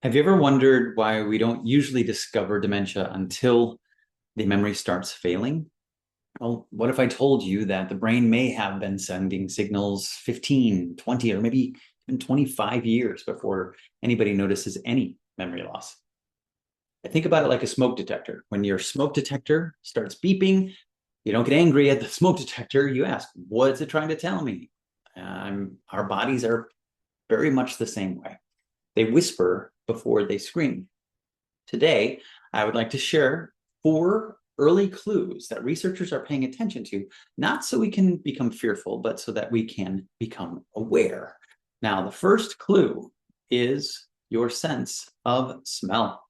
Have you ever wondered why we don't usually discover dementia until the memory starts failing? Well, what if I told you that the brain may have been sending signals 15, 20, or maybe even 25 years before anybody notices any memory loss? I think about it like a smoke detector. When your smoke detector starts beeping, you don't get angry at the smoke detector. You ask, what's it trying to tell me? Our bodies are very much the same way. They whisper before they scream. Today, I would like to share 4 early clues that researchers are paying attention to, not so we can become fearful, but so that we can become aware. Now, the first clue is your sense of smell.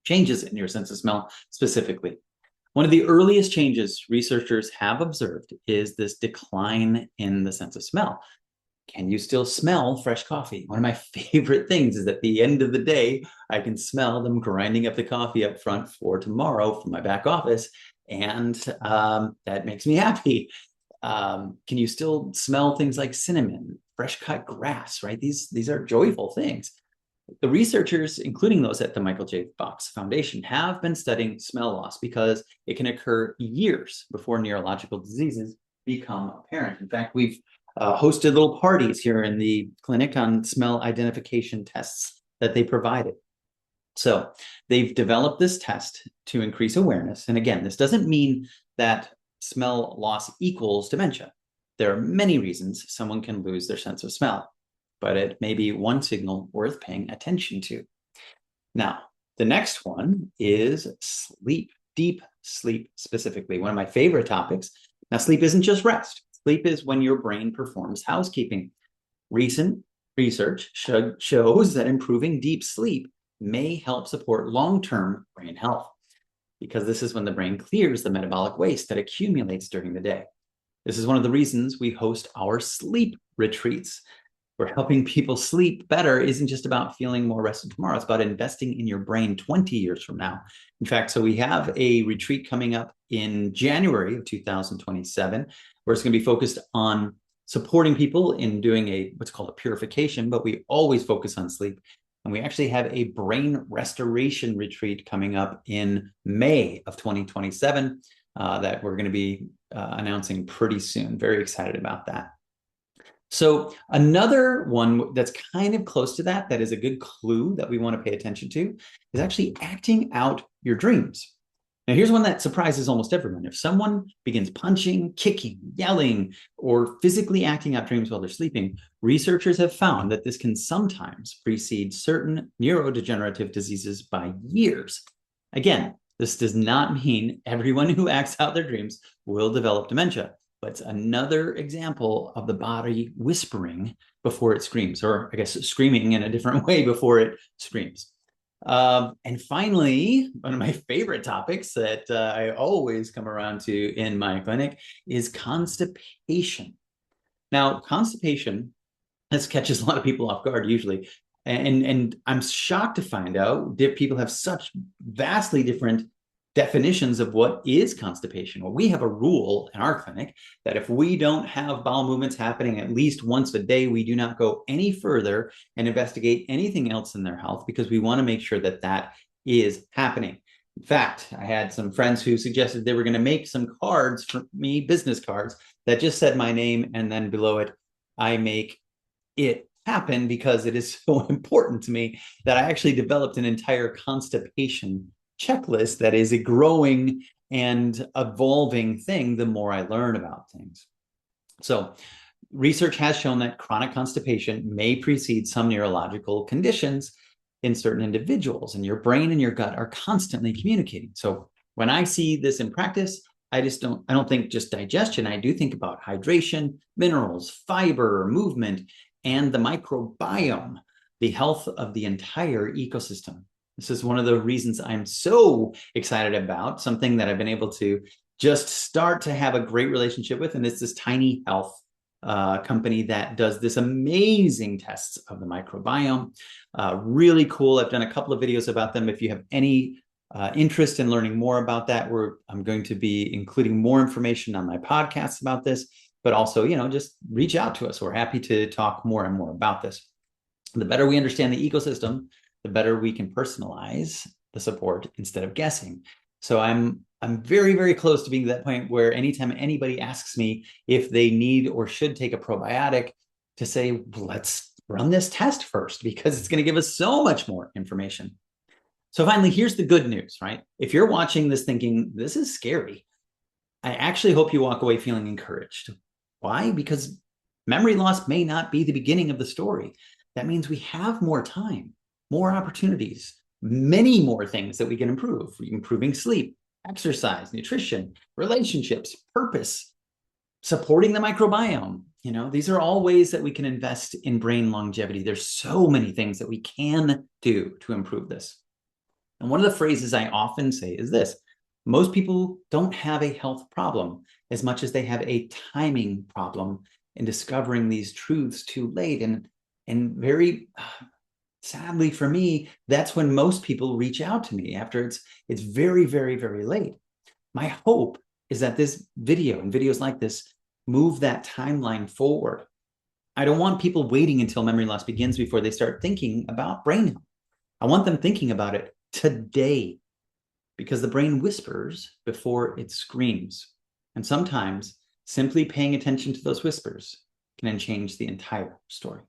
Changes in your sense of smell specifically. One of the earliest changes researchers have observed is this decline in the sense of smell. Can you still smell fresh coffee? One of my favorite things is at the end of the day, I can smell them grinding up the coffee up front for tomorrow from my back office. And that makes me happy. Can you still smell things like cinnamon, fresh cut grass, right? These are joyful things. The researchers, including those at the Michael J. Fox Foundation, have been studying smell loss because it can occur years before neurological diseases become apparent. In fact, we've hosted little parties here in the clinic on smell identification tests that they provided. So they've developed this test to increase awareness. And again, this doesn't mean that smell loss equals dementia. There are many reasons someone can lose their sense of smell, but it may be one signal worth paying attention to. Now, the next one is sleep, deep sleep specifically, one of my favorite topics. Now, sleep isn't just rest. Sleep is when your brain performs housekeeping. Recent research shows that improving deep sleep may help support long-term brain health because this is when the brain clears the metabolic waste that accumulates during the day. This is one of the reasons we host our sleep retreats. Where helping people sleep better isn't just about feeling more rested tomorrow. It's about investing in your brain 20 years from now. In fact, so we have a retreat coming up in January of 2027, where it's going to be focused on supporting people in doing what's called a purification, but we always focus on sleep. And we actually have a brain restoration retreat coming up in May of 2027 that we're going to be announcing pretty soon. Very excited about that. So another one that's kind of close to that is a good clue that we want to pay attention to is actually acting out your dreams. Now, here's one that surprises almost everyone. If someone begins punching, kicking, yelling, or physically acting out dreams while they're sleeping, researchers have found that this can sometimes precede certain neurodegenerative diseases by years. Again, this does not mean everyone who acts out their dreams will develop dementia. But it's another example of the body whispering before it screams, or I guess screaming in a different way before it screams. And finally, one of my favorite topics that I always come around to in my clinic is constipation. Now, constipation catches a lot of people off guard usually. And I'm shocked to find out that people have such vastly different definitions of what is constipation. Well, we have a rule in our clinic that if we don't have bowel movements happening at least once a day, we do not go any further and investigate anything else in their health because we want to make sure that that is happening. In fact, I had some friends who suggested they were going to make some cards for me, business cards, that just said my name and then below it, I make it happen because it is so important to me that I actually developed an entire constipation checklist that is a growing and evolving thing the more I learn about things. So research has shown that chronic constipation may precede some neurological conditions in certain individuals, and your brain and your gut are constantly communicating. So when I see this in practice, I don't think just digestion. I do think about hydration, minerals, fiber, movement, and the microbiome, the health of the entire ecosystem. This is one of the reasons I'm so excited about something that I've been able to just start to have a great relationship with. And it's this tiny health company that does this amazing tests of the microbiome. Really cool. I've done a couple of videos about them. If you have any interest in learning more about that, I'm going to be including more information on my podcast about this, but also, just reach out to us. We're happy to talk more and more about this. The better we understand the ecosystem, the better we can personalize the support instead of guessing. So I'm very, very close to being to that point where anytime anybody asks me if they need or should take a probiotic, to say, let's run this test first, because it's going to give us so much more information. So finally, here's the good news, right? If you're watching this thinking, this is scary, I actually hope you walk away feeling encouraged. Why? Because memory loss may not be the beginning of the story. That means we have more time, more opportunities, many more things that we can improve, improving sleep, exercise, nutrition, relationships, purpose, supporting the microbiome. These are all ways that we can invest in brain longevity. There's so many things that we can do to improve this. And one of the phrases I often say is this: most people don't have a health problem as much as they have a timing problem in discovering these truths too late. And very sadly for me, that's when most people reach out to me after it's very, very, very late. My hope is that this video and videos like this move that timeline forward. I don't want people waiting until memory loss begins before they start thinking about brain health. I want them thinking about it today, because the brain whispers before it screams. And sometimes simply paying attention to those whispers can change the entire story.